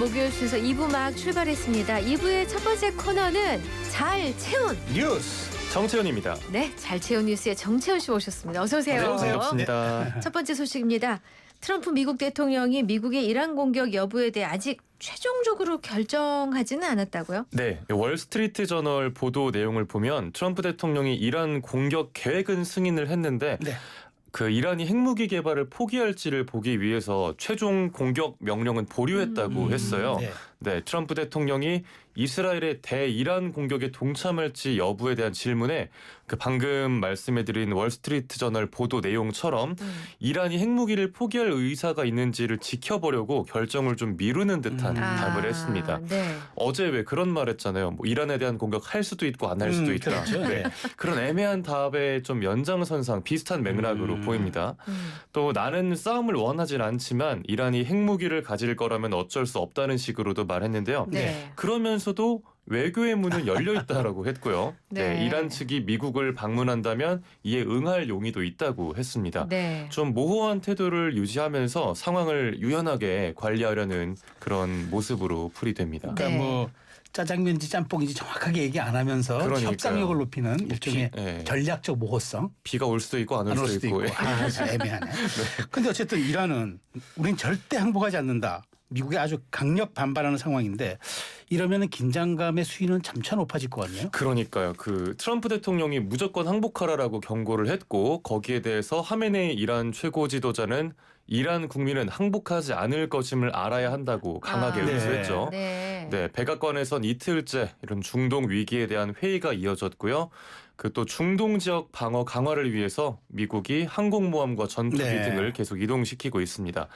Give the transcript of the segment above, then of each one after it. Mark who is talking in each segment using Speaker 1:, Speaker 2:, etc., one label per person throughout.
Speaker 1: 목요일 순서 2부 막 출발했습니다. 2부의 첫 번째 코너는 잘 채운
Speaker 2: 뉴스
Speaker 3: 정채연입니다.
Speaker 1: 네, 잘 채운 뉴스의 정채연 씨 모셨습니다. 어서 오세요.
Speaker 3: 네, 반갑습니다.
Speaker 1: 첫 번째 소식입니다. 트럼프 미국 대통령이 미국의 이란 공격 여부에 대해 아직 최종적으로 결정하지는 않았다고요?
Speaker 3: 네, 월스트리트 저널 보도 내용을 보면 트럼프 대통령이 이란 공격 계획은 승인을 했는데
Speaker 2: 네.
Speaker 3: 그 이란이 핵무기 개발을 포기할지를 보기 위해서 최종 공격 명령은 보류했다고 했어요. 네, 트럼프 대통령이 이스라엘의 대이란 공격에 동참할지 여부에 대한 질문에 그 방금 말씀해드린 월스트리트 저널 보도 내용처럼 이란이 핵무기를 포기할 의사가 있는지를 지켜보려고 결정을 좀 미루는 듯한 답을 했습니다.
Speaker 1: 네.
Speaker 3: 어제 왜 그런 말 했잖아요. 뭐 이란에 대한 공격 할 수도 있고 안 할 수도 있다.
Speaker 2: 그렇죠.
Speaker 3: 네. 그런 애매한 답의 좀 연장선상 비슷한 맥락으로 보입니다. 또 나는 싸움을 원하진 않지만 이란이 핵무기를 가질 거라면 어쩔 수 없다는 식으로도 말했는데요.
Speaker 1: 네.
Speaker 3: 그러면서도 외교의 문은 열려 있다라고 했고요.
Speaker 1: 네.
Speaker 3: 이란 측이 미국을 방문한다면 이에 응할 용의도 있다고 했습니다.
Speaker 1: 네.
Speaker 3: 좀 모호한 태도를 유지하면서 상황을 유연하게 관리하려는 그런 모습으로 풀이됩니다.
Speaker 2: 그러니까
Speaker 1: 네.
Speaker 2: 뭐 짜장면인지 짬뽕인지 정확하게 얘기 안 하면서
Speaker 3: 그러니까요.
Speaker 2: 협상력을 높이는 일종의
Speaker 3: 네.
Speaker 2: 전략적 모호성.
Speaker 3: 비가 올 수도 있고 안 올
Speaker 2: 안 올
Speaker 3: 수도
Speaker 2: 수도
Speaker 3: 있고.
Speaker 2: 있고. 애매하네. 근데 어쨌든 이란은 우린 절대 항복하지 않는다. 미국에 아주 강력 반발하는 상황인데 이러면은 긴장감의 수위는 점차 높아질 것 같네요.
Speaker 3: 그러니까요. 그 트럼프 대통령이 무조건 항복하라라고 경고를 했고 거기에 대해서 하메네이 이란 최고 지도자는 이란 국민은 항복하지 않을 것임을 알아야 한다고 강하게
Speaker 1: 네.
Speaker 3: 의지했죠.
Speaker 1: 네.
Speaker 3: 네, 백악관에선 이틀째 이런 중동 위기에 대한 회의가 이어졌고요. 그 또 중동 지역 방어 강화를 위해서 미국이 항공모함과 전투기
Speaker 2: 네.
Speaker 3: 등을 계속 이동시키고 있습니다.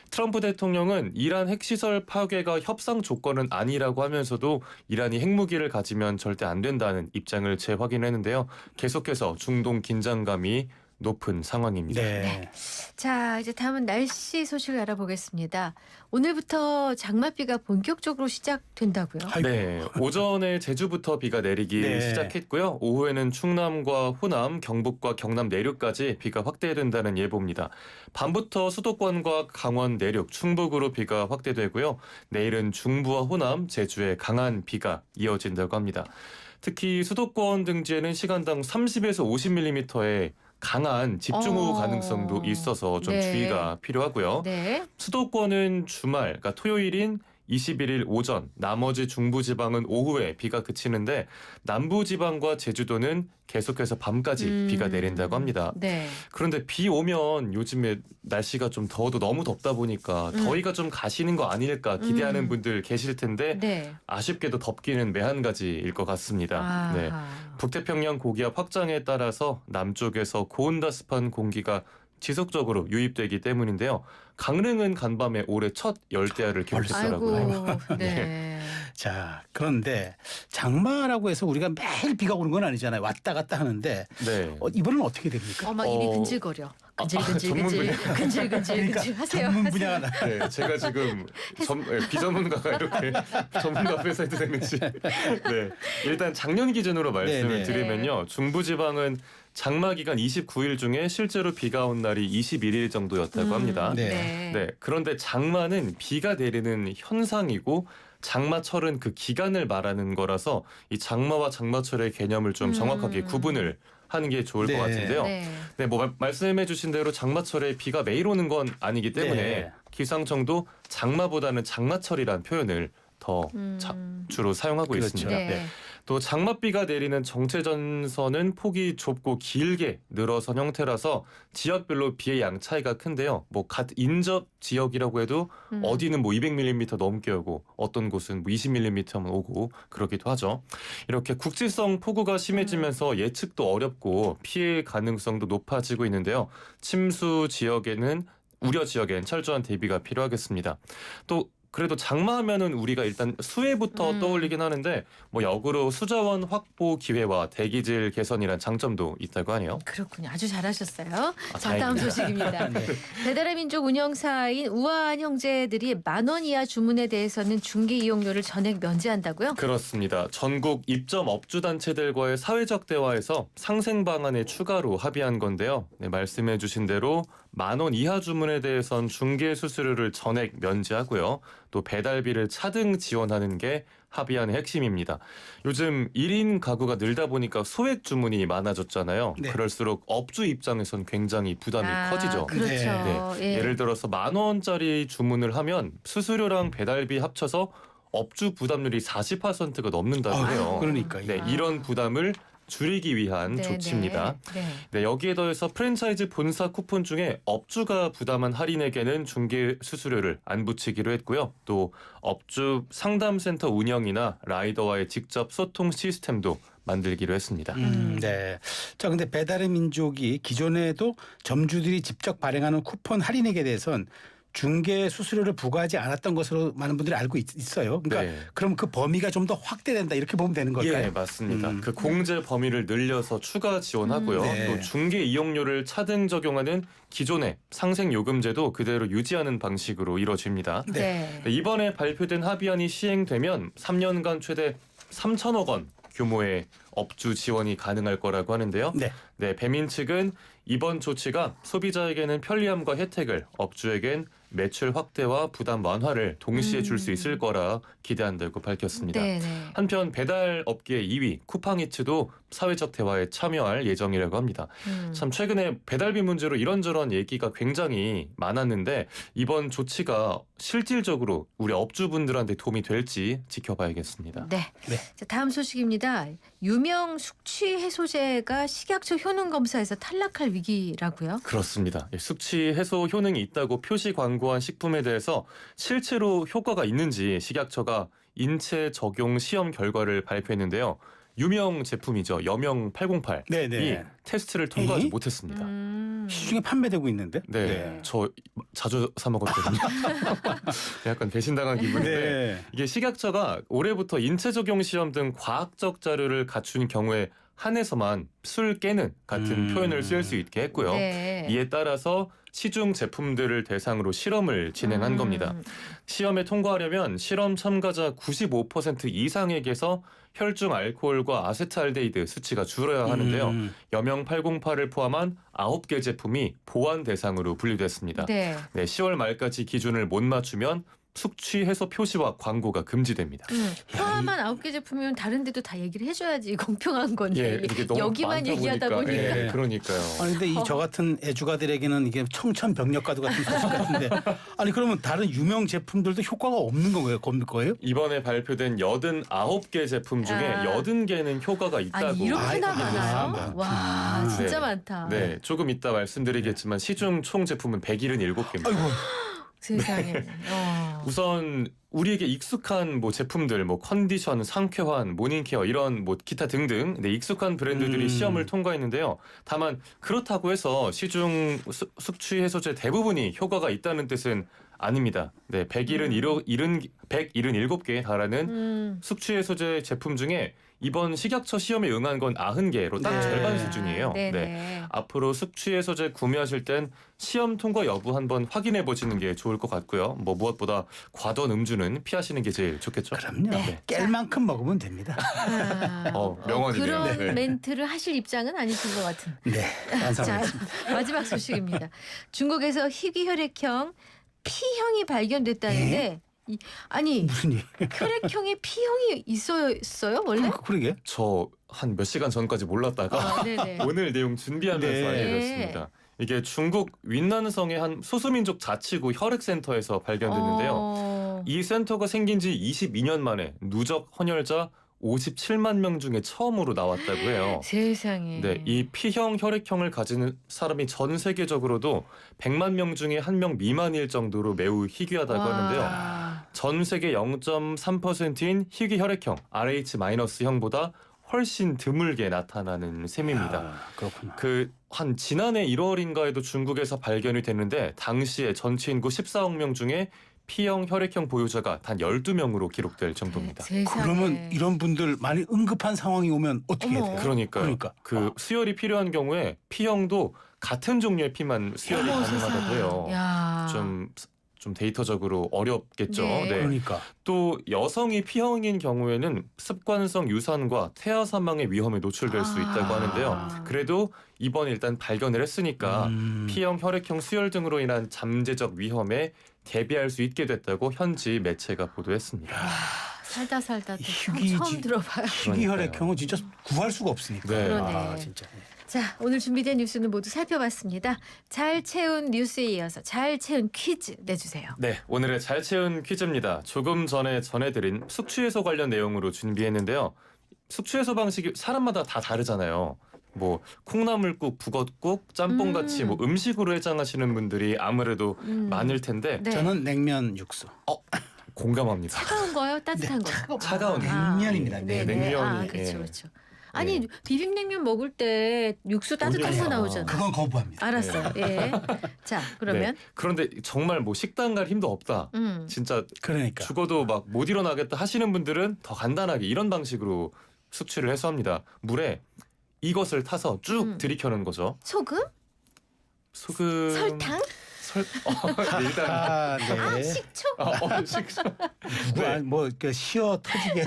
Speaker 3: 트럼프 대통령은 이란 핵시설 파괴가 협상 조건은 아니라고 하면서도 이란이 핵무기를 가지면 절대 안 된다는 입장을 재확인했는데요. 계속해서 중동 긴장감이 높은 상황입니다.
Speaker 2: 네.
Speaker 1: 자, 이제 다음은 날씨 소식을 알아보겠습니다. 오늘부터 장맛비가 본격적으로 시작된다고요?
Speaker 2: 아이고.
Speaker 3: 네, 오전에 제주부터 비가 내리기
Speaker 2: 네.
Speaker 3: 시작했고요. 오후에는 충남과 호남, 경북과 경남 내륙까지 비가 확대된다는 예보입니다. 밤부터 수도권과 강원 내륙, 충북으로 비가 확대되고요. 내일은 중부와 호남, 제주에 강한 비가 이어진다고 합니다. 특히 수도권 등지에는 시간당 30에서 50mm의 강한 집중호우 가능성도 있어서 좀
Speaker 1: 네.
Speaker 3: 주의가 필요하고요.
Speaker 1: 네.
Speaker 3: 수도권은 주말, 그러니까 토요일인 21일 오전, 나머지 중부지방은 오후에 비가 그치는데 남부지방과 제주도는 계속해서 밤까지 비가 내린다고 합니다.
Speaker 1: 네.
Speaker 3: 그런데 비 오면 요즘에 날씨가 좀 더워도 너무 덥다 보니까 더위가 좀 가시는 거 아닐까 기대하는 분들 계실 텐데
Speaker 1: 네.
Speaker 3: 아쉽게도 덥기는 매한가지일 것 같습니다.
Speaker 1: 아하.
Speaker 3: 네. 북태평양 고기압 확장에 따라서 남쪽에서 고온다습한 공기가 지속적으로 유입되기 때문인데요. 강릉은 간밤에 올해 첫 열대야를 기록했더라고요.
Speaker 1: 아이고. 네.
Speaker 2: 자, 그런데 장마라고 해서 우리가 매일 비가 오는 건 아니잖아요. 왔다 갔다 하는데
Speaker 3: 네.
Speaker 2: 이번은 어떻게 됩니까?
Speaker 1: 막 입이
Speaker 3: 어.
Speaker 1: 근질거려.
Speaker 3: 전문
Speaker 1: 근질근질 하세요.
Speaker 2: 전문 분야가 나.
Speaker 3: 네, 제가 지금 비전문가가 이렇게 전문가 앞에서 해도 되는지. 네, 일단 작년 기준으로 말씀을
Speaker 2: 네.
Speaker 3: 드리면요. 중부지방은 장마 기간 29일 중에 실제로 비가 온 날이 21일 정도였다고 합니다.
Speaker 2: 네.
Speaker 3: 네, 그런데 장마는 비가 내리는 현상이고 장마철은 그 기간을 말하는 거라서 이 장마와 장마철의 개념을 좀 정확하게 구분을 하는 게 좋을
Speaker 2: 네.
Speaker 3: 것 같은데요.
Speaker 1: 네.
Speaker 3: 네, 뭐 말씀해 주신 대로 장마철에 비가 매일 오는 건 아니기 때문에
Speaker 2: 네.
Speaker 3: 기상청도 장마보다는 장마철이란 표현을 더 주로 사용하고
Speaker 2: 그렇죠.
Speaker 3: 있습니다.
Speaker 1: 네.
Speaker 3: 네. 또 장맛비가 내리는 정체전선은 폭이 좁고 길게 늘어선 형태라서 지역별로 비의 양 차이가 큰데요. 뭐 인접 지역이라고 해도 어디는 뭐 200mm 넘게 오고 어떤 곳은 뭐 20mm만 오고 그러기도 하죠. 이렇게 국지성 폭우가 심해지면서 예측도 어렵고 피해 가능성도 높아지고 있는데요. 침수 지역에는 우려 지역엔 철저한 대비가 필요하겠습니다. 또 그래도 장마하면은 우리가 일단 수해부터 떠올리긴 하는데 뭐 역으로 수자원 확보 기회와 대기질 개선이란 장점도 있다고 하네요.
Speaker 1: 그렇군요. 아주 잘하셨어요. 자,
Speaker 3: 다행입니다.
Speaker 1: 다음 소식입니다. 배달의 민족 운영사인 우아한 형제들이 10,000원 이하 주문에 대해서는 중개 이용료를 전액 면제한다고요?
Speaker 3: 그렇습니다. 전국 입점 업주단체들과의 사회적 대화에서 상생 방안에 추가로 합의한 건데요. 네, 말씀해 주신 대로 10,000원 이하 주문에 대해선 중개 수수료를 전액 면제하고요. 또 배달비를 차등 지원하는 게 합의안의 핵심입니다. 요즘 1인 가구가 늘다 보니까 소액 주문이 많아졌잖아요.
Speaker 2: 네.
Speaker 3: 그럴수록 업주 입장에선 굉장히 부담이 커지죠.
Speaker 1: 그렇죠.
Speaker 3: 네.
Speaker 1: 예.
Speaker 3: 예를 들어서 10,000원짜리 주문을 하면 수수료랑 배달비 합쳐서 업주 부담률이 40%가 넘는다고 해요.
Speaker 2: 그러니까
Speaker 3: 네, 이런 부담을 줄이기 위한
Speaker 1: 네,
Speaker 3: 조치입니다.
Speaker 1: 네.
Speaker 3: 네, 여기에 더해서 프랜차이즈 본사 쿠폰 중에 업주가 부담한 할인액에는 중개 수수료를 안 붙이기로 했고요. 또 업주 상담센터 운영이나 라이더와의 직접 소통 시스템도 만들기로 했습니다.
Speaker 2: 네. 자, 근데 배달의 민족이 기존에도 점주들이 직접 발행하는 쿠폰 할인액에 대해서는 중개 수수료를 부과하지 않았던 것으로 많은 분들이 알고 있어요. 그러니까
Speaker 3: 네.
Speaker 2: 그럼 그 범위가 좀 더 확대된다 이렇게 보면 되는 걸까요?
Speaker 3: 예, 맞습니다. 그 공제 범위를 늘려서 추가 지원하고요.
Speaker 2: 네.
Speaker 3: 또 중개 이용료를 차등 적용하는 기존의 상생 요금제도 그대로 유지하는 방식으로 이뤄집니다.
Speaker 1: 네.
Speaker 3: 네, 이번에 발표된 합의안이 시행되면 3년간 최대 3천억 원 규모의 업주 지원이 가능할 거라고 하는데요.
Speaker 2: 네.
Speaker 3: 네, 배민 측은 이번 조치가 소비자에게는 편리함과 혜택을, 업주에겐 매출 확대와 부담 완화를 동시에 줄 수 있을 거라 기대한다고 밝혔습니다.
Speaker 1: 네, 네.
Speaker 3: 한편 배달 업계 2위 쿠팡이츠도 사회적 대화에 참여할 예정이라고 합니다. 참 최근에 배달비 문제로 이런저런 얘기가 굉장히 많았는데 이번 조치가 실질적으로 우리 업주분들한테 도움이 될지 지켜봐야겠습니다.
Speaker 1: 네.
Speaker 2: 네.
Speaker 1: 자, 다음 소식입니다. 유명 숙취 해소제가 식약처 효능 검사에서 탈락할 위기라고요?
Speaker 3: 그렇습니다. 숙취 해소 효능이 있다고 표시 광고한 식품에 대해서 실제로 효과가 있는지 식약처가 인체 적용 시험 결과를 발표했는데요. 유명 제품이죠. 여명 808이
Speaker 2: 네네.
Speaker 3: 테스트를 통과하지 못했습니다.
Speaker 2: 시중에 판매되고 있는데.
Speaker 3: 네, 저 자주 사 먹었거든요. 약간 배신당한 기분인데
Speaker 2: 네.
Speaker 3: 이게 식약처가 올해부터 인체 적용 시험 등 과학적 자료를 갖춘 경우에 한해서만 술 깨는 같은 표현을 쓸 수 있게 했고요.
Speaker 1: 네.
Speaker 3: 이에 따라서 시중 제품들을 대상으로 실험을 진행한 겁니다. 시험에 통과하려면 실험 참가자 95% 이상에게서 혈중 알코올과 아세트알데히드 수치가 줄어야 하는데요. 여명 808을 포함한 9개 제품이 보완 대상으로 분류됐습니다.
Speaker 1: 네.
Speaker 3: 네, 10월 말까지 기준을 못 맞추면 숙취 해소 표시와 광고가 금지됩니다.
Speaker 1: 포함한 9개 제품이면 다른 데도 다 얘기를 해줘야지 공평한 건데
Speaker 3: 예, 이게 너무
Speaker 1: 여기만
Speaker 3: 많다
Speaker 1: 얘기하다 보니까.
Speaker 3: 예, 그러니까요.
Speaker 2: 아니 근데 이 저 같은 애주가들에게는 이게 청천벽력과도 같은 소식 같은데 아니 그러면 다른 유명 제품들도 효과가 없는 거예요?
Speaker 3: 이번에 발표된 89개 제품 중에
Speaker 1: 아.
Speaker 3: 80개는 효과가
Speaker 1: 아,
Speaker 3: 있다고.
Speaker 1: 이렇게나
Speaker 2: 아이고,
Speaker 1: 많아요?
Speaker 2: 많다.
Speaker 1: 와, 진짜
Speaker 3: 네.
Speaker 1: 많다.
Speaker 3: 네, 조금 이따 말씀드리겠지만 시중 총 제품은 177개입니다.
Speaker 2: 아이고.
Speaker 1: 세상에.
Speaker 3: 우선 우리에게 익숙한 뭐 제품들, 뭐 컨디션, 상쾌한, 모닝케어 이런 뭐 기타 등등 네, 익숙한 브랜드들이 시험을 통과했는데요. 다만 그렇다고 해서 시중 숙취 해소제 대부분이 효과가 있다는 뜻은 아닙니다. 네, 177개에 달하는 숙취 해소제 제품 중에 이번 식약처 시험에 응한 건 90개로 딱
Speaker 2: 네.
Speaker 3: 절반 수준이에요.
Speaker 1: 네,
Speaker 3: 네.
Speaker 1: 네.
Speaker 3: 앞으로 숙취 해소제 구매하실 땐 시험 통과 여부 한번 확인해 보시는 게 좋을 것 같고요. 뭐 무엇보다 과도한 음주는 피하시는 게 제일 좋겠죠.
Speaker 2: 그럼요.
Speaker 1: 네.
Speaker 2: 깰 만큼 먹으면 됩니다.
Speaker 3: 명언이네요.
Speaker 1: 그런
Speaker 3: 네.
Speaker 1: 멘트를 하실 입장은 아니신 것 같은.
Speaker 2: 네.
Speaker 1: 자,
Speaker 2: 완성하겠습니다.
Speaker 1: 마지막 소식입니다. 중국에서 희귀혈액형 P형이 발견됐다는데 아니
Speaker 2: 무슨 일?
Speaker 1: 혈액형에 P형이 있었어요 원래?
Speaker 2: 그러게.
Speaker 3: 저 한 몇 시간 전까지 몰랐다가
Speaker 1: 아, 네네.
Speaker 3: 오늘 내용 준비하면서
Speaker 2: 네.
Speaker 3: 알게 됐습니다. 이게 중국 윈난성의 한 소수민족 자치구 혈액센터에서 발견됐는데요. 이 센터가 생긴 지 22년 만에 누적 헌혈자 57만 명 중에 처음으로 나왔다고 해요.
Speaker 1: 세상에.
Speaker 3: 네, 이 P형 혈액형을 가지는 사람이 전 세계적으로도 100만 명 중에 1명 미만일 정도로 매우 희귀하다고 하는데요. 전 세계 0.3%인 희귀 혈액형 RH-형보다 훨씬 드물게 나타나는 셈입니다.
Speaker 2: 아, 그렇구나.
Speaker 3: 그 한 지난해 1월인가에도 중국에서 발견이 됐는데 당시에 전체 인구 14억 명 중에 P형 혈액형 보유자가 단 12명으로 기록될 정도입니다.
Speaker 1: 세상에.
Speaker 2: 그러면 이런 분들 많이 응급한 상황이 오면 어떻게 해야
Speaker 1: 어머.
Speaker 2: 돼요?
Speaker 3: 그러니까요.
Speaker 2: 그러니까.
Speaker 3: 그 수혈이 필요한 경우에 P형도 같은 종류의 피만 수혈이
Speaker 1: 어머,
Speaker 3: 가능하다고 해요.
Speaker 1: 야.
Speaker 3: 좀 좀 데이터적으로 어렵겠죠.
Speaker 1: 네.
Speaker 2: 그러니까
Speaker 3: 또 여성이 P형인 경우에는 습관성 유산과 태아 사망의 위험에 노출될 수 있다고 하는데요. 그래도 이번에 일단 발견을 했으니까 P형 혈액형 수혈 등으로 인한 잠재적 위험에 대비할 수 있게 됐다고 현지 매체가 보도했습니다.
Speaker 1: 살다 또
Speaker 2: 희귀
Speaker 1: 처음 들어봐요.
Speaker 2: 희귀혈액형은 진짜 구할 수가 없으니까.
Speaker 3: 네.
Speaker 1: 그러네.
Speaker 2: 아, 진짜.
Speaker 1: 자, 오늘 준비된 뉴스는 모두 살펴봤습니다. 잘 채운 뉴스에 이어서 잘 채운 퀴즈 내주세요.
Speaker 3: 네, 오늘의 잘 채운 퀴즈입니다. 조금 전에 전해드린 숙취해소 관련 내용으로 준비했는데요. 숙취해소 방식이 사람마다 다 다르잖아요. 뭐 콩나물국, 북엇국, 짬뽕 같이 뭐 음식으로 해장하시는 분들이 아무래도 많을 텐데
Speaker 1: 네.
Speaker 2: 저는 냉면 육수.
Speaker 3: 공감합니다.
Speaker 1: 차가운 거요? 따뜻한 거요?
Speaker 3: 차가운
Speaker 2: 냉면입니다.
Speaker 1: 네,
Speaker 2: 냉면.
Speaker 1: 네. 아,
Speaker 3: 냉면이,
Speaker 1: 그렇죠,
Speaker 3: 예.
Speaker 1: 그렇죠. 아니 비빔냉면 먹을 때 육수 따뜻한 거
Speaker 3: 올려서.
Speaker 1: 나오잖아요.
Speaker 2: 그건 거부합니다.
Speaker 1: 알았어요. 예. 자, 그러면
Speaker 3: 네. 그런데 정말 뭐 식당 갈 힘도 없다. 진짜
Speaker 2: 그러니까.
Speaker 3: 죽어도 막 못 일어나겠다 하시는 분들은 더 간단하게 이런 방식으로 숙취를 해소합니다. 물에 이것을 타서 쭉 들이켜는 거죠.
Speaker 1: 소금,
Speaker 3: 소금,
Speaker 1: 설탕,
Speaker 3: 네, 일단
Speaker 2: 아, 네.
Speaker 1: 식초.
Speaker 3: 식초.
Speaker 2: 누가 뭐그 시어 터지게.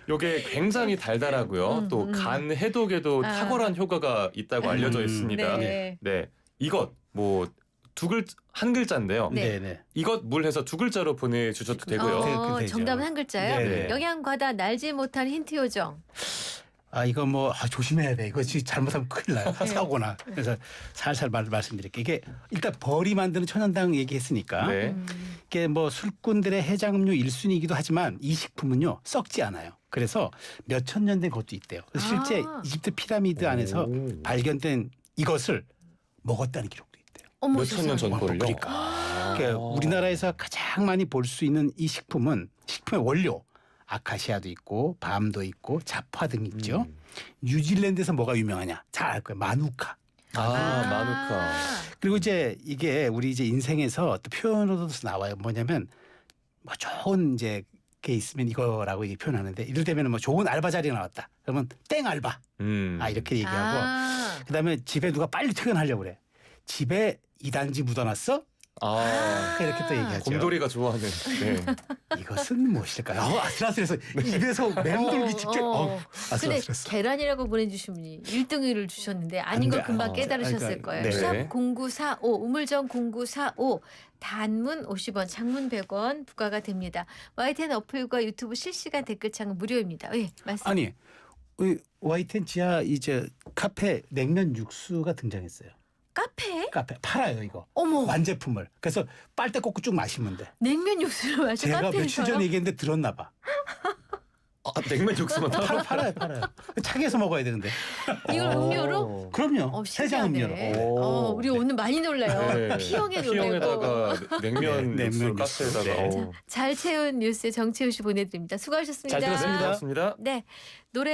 Speaker 3: 요게 굉장히 달달하고요. 또 간 해독에도
Speaker 1: 아.
Speaker 3: 탁월한 효과가 있다고 알려져 있습니다.
Speaker 1: 네.
Speaker 3: 네, 이것 뭐 한 글자인데요.
Speaker 1: 네.
Speaker 2: 네, 네.
Speaker 3: 이것 물 해서 두 글자로 보내주셔도 되고요.
Speaker 2: 그 되죠.
Speaker 1: 정답은 한 글자요.
Speaker 2: 네.
Speaker 1: 영양 과다 날지 못한 힌트 요정.
Speaker 2: 아 이거 뭐 조심해야 돼. 이거 잘못하면 큰일 나요.
Speaker 1: 네.
Speaker 2: 사고나. 그래서 살살 말씀드릴게요. 이게 일단 벌이 만드는 천연당 얘기했으니까
Speaker 3: 네.
Speaker 2: 이게 뭐 술꾼들의 해장음료 1순위이기도 하지만 이 식품은요 썩지 않아요. 그래서 몇천 년 된 것도 있대요. 그래서 실제
Speaker 1: 아.
Speaker 2: 이집트 피라미드 안에서
Speaker 3: 오.
Speaker 2: 발견된 이것을 먹었다는 기록도 있대요.
Speaker 1: 어머,
Speaker 3: 몇천 년 전
Speaker 1: 세상에.
Speaker 3: 걸요.
Speaker 2: 그러니까. 그러니까 우리나라에서 가장 많이 볼 수 있는 이 식품은 식품의 원료 아카시아도 있고 밤도 있고 자파 등 있죠. 뉴질랜드에서 뭐가 유명하냐? 잘 알 거예요. 마누카.
Speaker 3: 마누카.
Speaker 2: 그리고 이제 이게 우리 이제 인생에서 또 표현으로도 나와요. 뭐냐면 뭐 좋은 이제 게 있으면 이거라고 이제 표현하는데 이를테면 뭐 좋은 알바 자리가 나왔다. 그러면 땡 알바. 이렇게 얘기하고 그다음에 집에 누가 빨리 퇴근하려고 그래. 집에 이단지 묻어놨어? 이렇게 또 얘기하죠.
Speaker 3: 곰돌이가 좋아하는. 네.
Speaker 2: 이것은 무엇일까요? 아슬아슬해서 입에서 맴돌기 직전.
Speaker 1: 근데
Speaker 2: 아슬아슬했어.
Speaker 1: 계란이라고 보내주신 분이 1등을 주셨는데 아닌 걸
Speaker 2: 안 돼.
Speaker 1: 금방 깨달으셨을
Speaker 2: 그러니까,
Speaker 1: 거예요.
Speaker 2: 네.
Speaker 1: 샵 0945 우물정 0945 단문 50원 장문 100원 부과가 됩니다. YTN 어플과 유튜브 실시간 댓글창은 무료입니다. 예, 말씀.
Speaker 2: 아니 YTN 지하 이제 카페 냉면 육수가 등장했어요. 카페 팔아요 이거.
Speaker 1: 어머.
Speaker 2: 완제품을. 그래서 빨대 꽂고 쭉 마시면 돼.
Speaker 1: 냉면 육수를 마셔
Speaker 2: 제가 며칠
Speaker 1: 카페에서요?
Speaker 2: 전에 얘기했는데 들었나 봐.
Speaker 3: 냉면 육수만
Speaker 2: 팔아요. 차게서 먹어야 되는데.
Speaker 1: 이걸 음료로?
Speaker 2: 그럼요. 해장 음료로.
Speaker 1: 신기하네. 우리 오늘 많이 놀라요.
Speaker 3: 네.
Speaker 1: P형에 놀래고.
Speaker 3: P형에다가 냉면
Speaker 2: 네,
Speaker 3: 육수
Speaker 2: 냉면
Speaker 3: 카페에다가.
Speaker 2: 육수.
Speaker 1: 잘 채운 뉴스 정채우 씨 보내드립니다. 수고하셨습니다.
Speaker 2: 잘 들었습니다.
Speaker 3: 고맙습니다.
Speaker 1: 네, 노래.